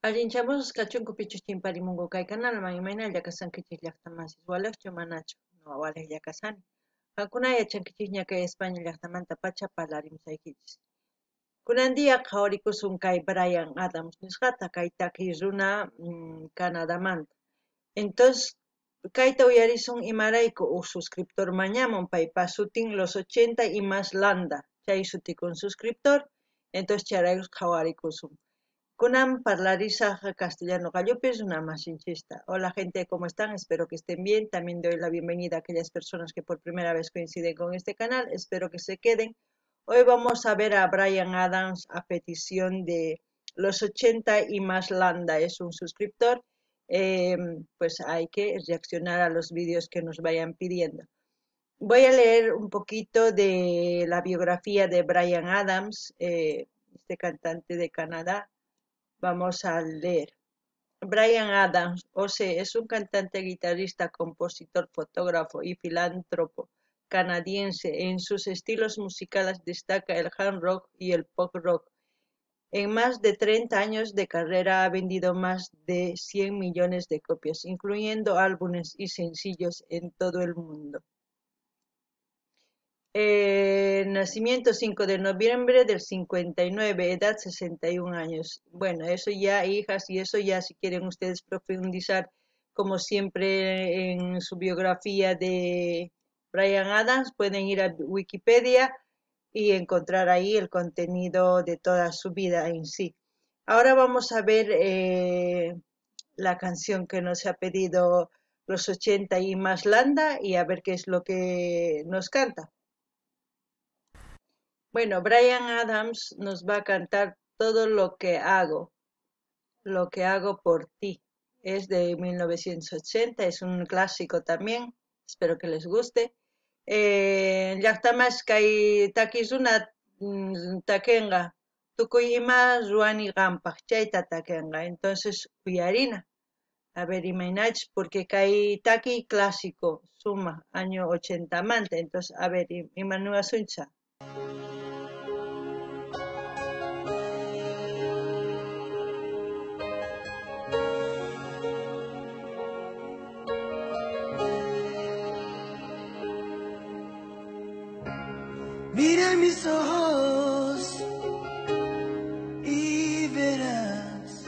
Allinchamos kachunku pichu chimparimungu kay kanalman imayna llakasankichik llaqtamasis walaqchu manachu no walaq llakasani. Hankuna yachankichik ña kay España llaqtamanta pacha parlarimsaykichis. Kunan dia qhawarikusun kay Bryan Adams nisqata kay takiy runa Canadamanta. Entonces kayta uyarisun imarayku suscriptor mañamun paypa sutin los 80 y más landa chay sutikun suscriptor entonces charayus qhawarikusun. Kunan parlarisaq castellano gallopis una masinchista. Hola gente, ¿cómo están? Espero que estén bien. También doy la bienvenida a aquellas personas que por primera vez coinciden con este canal. Espero que se queden. Hoy vamos a ver a Bryan Adams a petición de los 80 y más landa. Es un suscriptor. Pues hay que reaccionar a los vídeos que nos vayan pidiendo. Voy a leer un poquito de la biografía de Bryan Adams, este cantante de Canadá. Vamos a leer. Bryan Adams, es un cantante, guitarrista, compositor, fotógrafo y filántropo canadiense. En sus estilos musicales destaca el hard rock y el pop rock. En más de 30 años de carrera ha vendido más de 100 millones de copias, incluyendo álbumes y sencillos en todo el mundo. Nacimiento 5 de noviembre del 59, edad 61 años. Bueno, eso ya, hijas, y eso ya si quieren ustedes profundizar, como siempre, en su biografía de Bryan Adams, pueden ir a Wikipedia y encontrar ahí el contenido de toda su vida en sí. Ahora vamos a ver la canción que nos ha pedido los 80 y más Landa y a ver qué es lo que nos canta. Bueno, Bryan Adams nos va a cantar Todo lo que hago por ti. Es de 1980, es un clásico también, espero que les guste. Llaqtamas kay takisuna takenga, tukuy ima ruani qampaq chayta takenga, entonces uyarina. A ver, imaynach, porque kay taki clásico, suma, año 80 manta, entonces, a ver, imanua suncha. Mira mis ojos y verás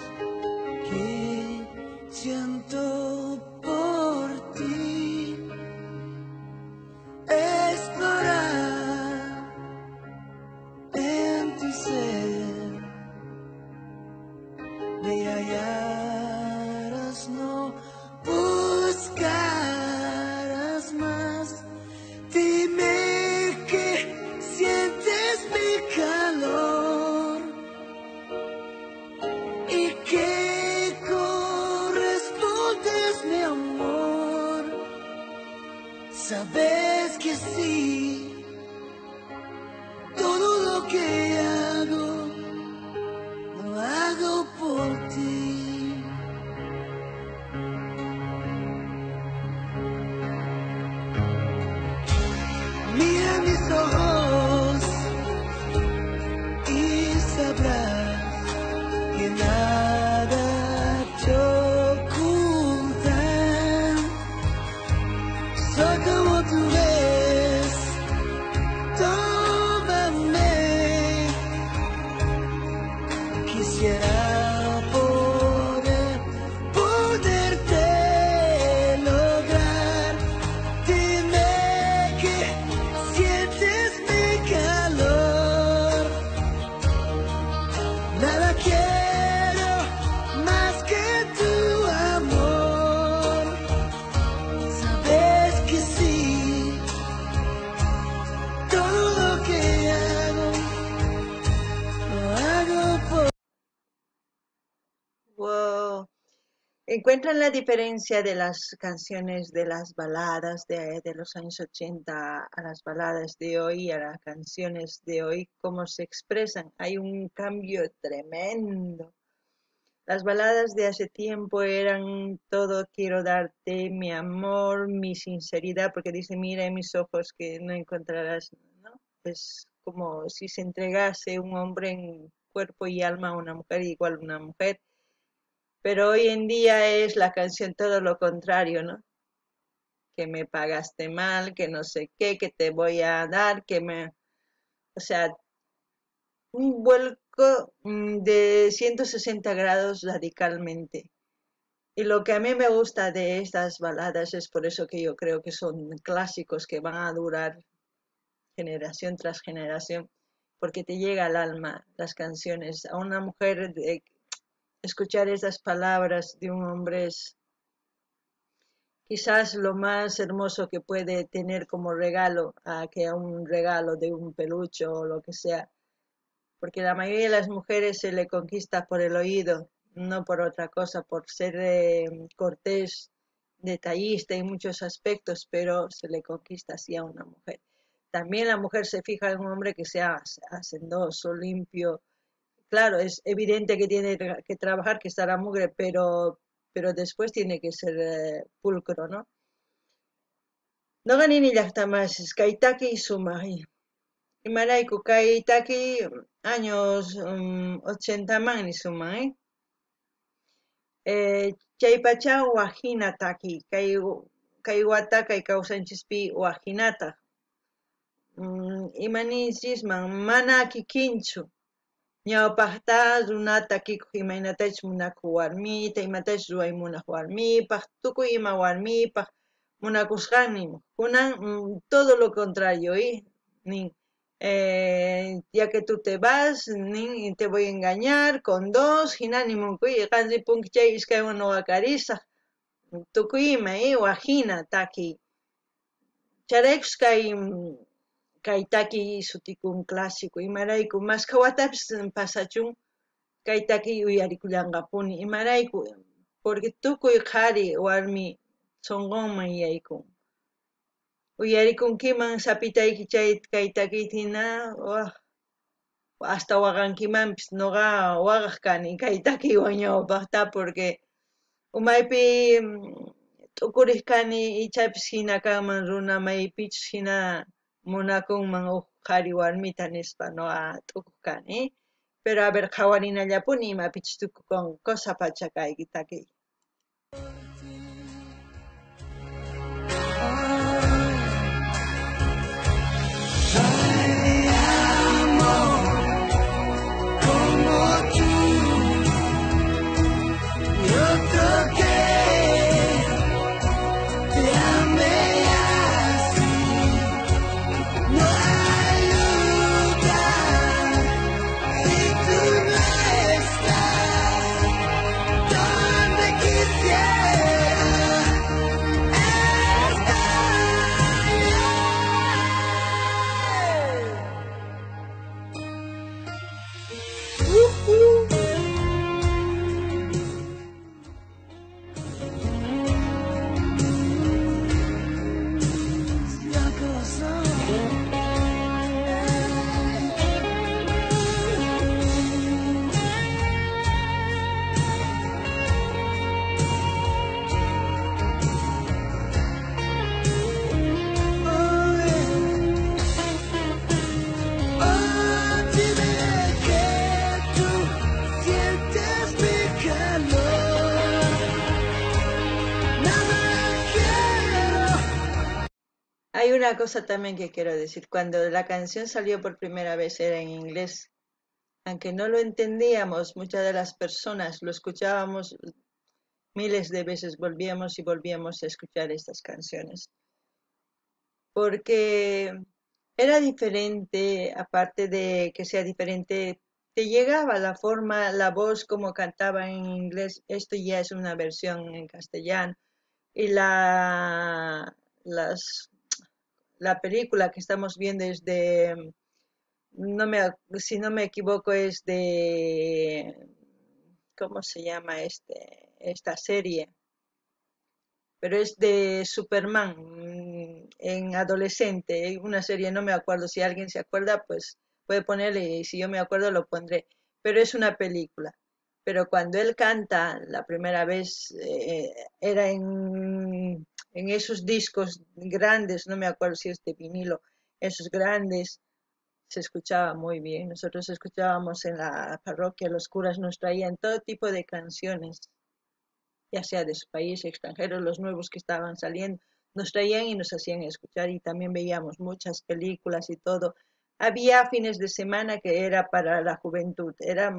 que siento por ti. Explorar en tu ser me hallarás, no buscarás más. Dime que sientes mi calor y que correspondes mi amor. Sabes que sí, todo lo que hago, lo hago por ti. Mira mis ojos y sabrás que nada te ocultan. Soy como tú ves, tómame. Quisiera poderte lograr. Dime que sientes mi calor. Nada quiero más que tu amor. Sabes que sí, todo lo que hago, lo hago por. Wow. ¿Encuentran la diferencia de las canciones de las baladas de los años 80 a las baladas de hoy, a las canciones de hoy, cómo se expresan? Hay un cambio tremendo. Las baladas de hace tiempo eran todo quiero darte mi amor, mi sinceridad, porque dice mira en mis ojos que no encontrarás, ¿no? Es como si se entregase un hombre en cuerpo y alma a una mujer, igual una mujer. Pero hoy en día es la canción todo lo contrario, ¿no? Que me pagaste mal, que no sé qué, que te voy a dar, o sea, un vuelco de 160 grados radicalmente. Y lo que a mí me gusta de estas baladas es por eso que yo creo que son clásicos que van a durar generación tras generación, porque te llega al alma las canciones. A una mujer escuchar esas palabras de un hombre es quizás lo más hermoso que puede tener como regalo, a que a un regalo de un peluche o lo que sea, porque la mayoría de las mujeres se le conquista por el oído, no por otra cosa, por ser cortés, detallista en muchos aspectos, pero se le conquista así a una mujer. También la mujer se fija en un hombre que sea hacendoso, limpio. Claro, es evidente que tiene que trabajar, que estará mugre, pero después tiene que ser pulcro, ¿no? No ganin llaqtamas, Kaitaki y Sumai. Imarayku Kaitaki años 80 man ni suman, ¿eh? Chaypacha wajina taki, kay wata kay kawsanchispi wajinata. Imaninchikman mana kikinchu. Ñawpaqta runata kikuq imaynatachu munakuq warmita, imatachu ruway munaq warmipaq, tukuy ima warmipaq munakusqanmi. Kunan todo lo contrario, ¿eh? Nin, ya que tú te vas, nin, te voy a engañar con dos, hinani munkuy, qanri punkichay iskaywan noqakarisaq, tukuy ima, wajina taki. Charaykus kay taki sutikun clásico, imarayku maskawatapis pasachun, kay taki uyarikullanqapuni, imarayku, porque tukuy qhari warmi sunqunman yaykun. Uyarikunkiman sapitayki chay kay takiyta hina, hasta waqankimanpis, noqa waqaq kani kay takiywan ñawpaqta, porque umaypi t'ukuriq kani ichapis hina kanman runa maypichus hina munakunman qhari warmita nispa noqa t'ukuq kani, pero a ver qhawarinallapuni imapichus tukukun cosa pacha kayki takiy. Hay una cosa también que quiero decir. Cuando la canción salió por primera vez era en inglés. Aunque no lo entendíamos, muchas de las personas lo escuchábamos miles de veces, volvíamos y volvíamos a escuchar estas canciones. Porque era diferente, aparte de que sea diferente, te llegaba la forma, la voz como cantaba en inglés. Esto ya es una versión en castellano. Y las la película que estamos viendo es de, si no me equivoco, es de, ¿cómo se llama esta serie? Pero es de Superman, en adolescente, una serie, no me acuerdo, si alguien se acuerda, pues puede ponerle, y si yo me acuerdo lo pondré, pero es una película. Pero cuando él canta la primera vez, era en esos discos grandes, no me acuerdo si es de vinilo, esos grandes, se escuchaba muy bien. Nosotros escuchábamos en la parroquia, los curas nos traían todo tipo de canciones ya sea de su país, extranjeros, los nuevos que estaban saliendo, nos traían y nos hacían escuchar y también veíamos muchas películas y todo. Había fines de semana que era para la juventud, era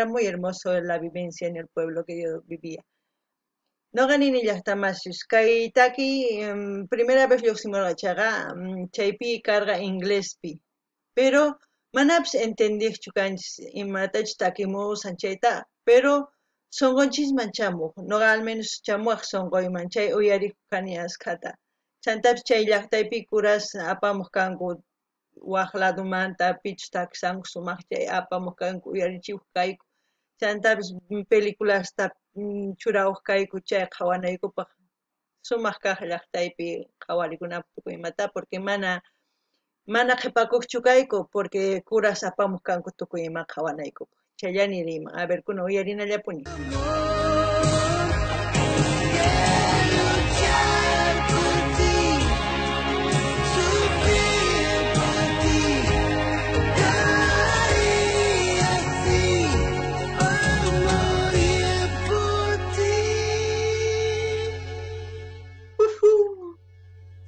muy hermoso la vivencia en el pueblo que yo vivía. No gané ni ya más. Kay taki, primera vez yo simulachaga, chaypi carga inglés pi. Pero manaps entendí chukanchis imatach takimu sanchayta. Pero songonchis manchamu. No al menos chamuak songoy manchay uyari kanias kata. Chantaps chay llaqtaypi kuras apamuq kanku waq ladumanta pichta sanku sumaq chay apamuq kanku uyarichiq kayku. Chantapis peliculasta churawaq kayku chay qhawanaykupaq sumaq kaq llaqtaypi qhawarikunapaq tukuy imata porque mana qhipakuqchu kayku porque kuras apamuq kanku tukuy ima qhawanaykupaq chayllani riyman. A ver, kuna uyarinallapuni.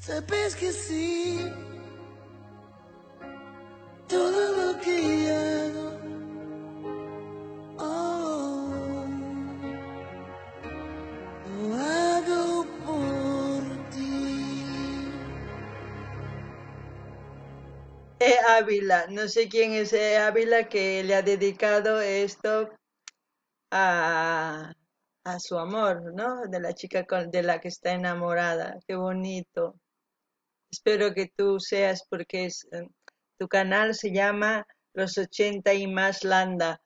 Sabes que sí, todo lo que hago, oh, lo hago por ti. Ávila, no sé quién es Ávila que le ha dedicado esto a, a su amor, ¿no? De la chica de la que está enamorada. Qué bonito. Espero que tú seas porque tu canal se llama Los 80 y más Landa.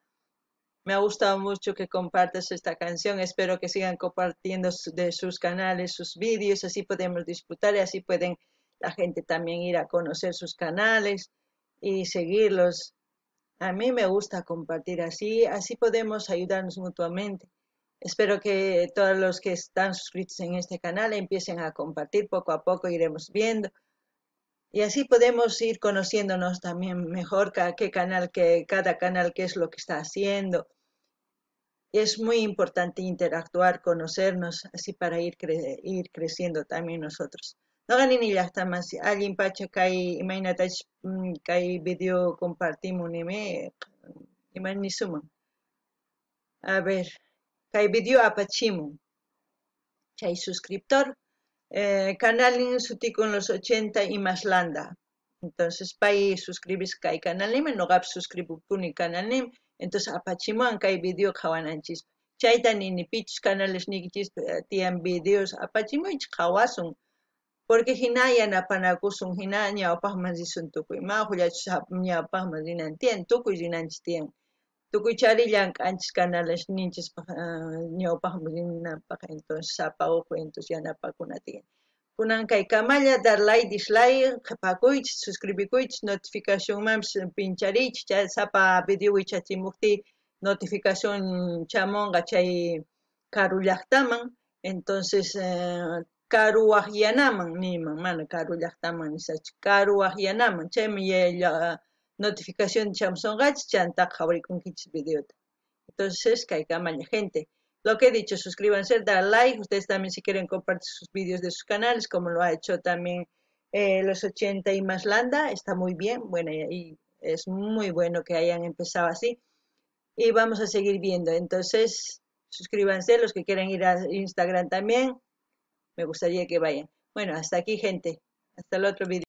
Me ha gustado mucho que compartas esta canción. Espero que sigan compartiendo de sus canales, sus vídeos. Así podemos disfrutar y así pueden la gente también ir a conocer sus canales y seguirlos. A mí me gusta compartir así podemos ayudarnos mutuamente. Espero que todos los que están suscritos en este canal empiecen a compartir poco a poco, iremos viendo. Y así podemos ir conociéndonos también mejor cada canal, qué es lo que está haciendo. Es muy importante interactuar, conocernos, así para ir creciendo también nosotros. No ganin ni hasta más. Alguien pacha kai imagínate kai video compartimos ni me imagínate suman. A ver, kai video apachimu. Chay suscriptor. Canal suti con los 80 y más landa. Entonces, pay suscribis kai canal nime, no gap suscribu puni canal nime. Entonces, apachimuan kai video kawananchis. Chaita ni pitch canales ni kichis tian videos apachimuich kawasun. Porque hina yanapanakusun hina ñawpaq manzisun tukuy. Ma hullachus ñawpaq manzinan tian tukuy rinanchis tian. Tukuy chari llank'anchis canales ninchispaq ñawpaq rinanpaq entonces apawuq entonces yanapakuna tian. Kunan kay kamalla dar like, dislike, qhipakuychis, suscribikuychis, notificación mams pinchariychis, chay sapa video wichachimukti notificación chamonqa chay karu llaqtaman, entonces karuwaq yanaman niman, mana karu llaqtaman nisachu, karuwaq yanaman, chaymi notificación chamusonqachis chanta qhawarikunkichis videota. Entonces kay kamalla gente. Lo que he dicho, suscríbanse, dar like, ustedes también si quieren compartir sus vídeos de sus canales, como lo ha hecho también los 80 y más Landa, está muy bien, bueno, y es muy bueno que hayan empezado así, y vamos a seguir viendo, entonces suscríbanse, los que quieran ir a Instagram también, me gustaría que vayan. Bueno, hasta aquí gente, hasta el otro video.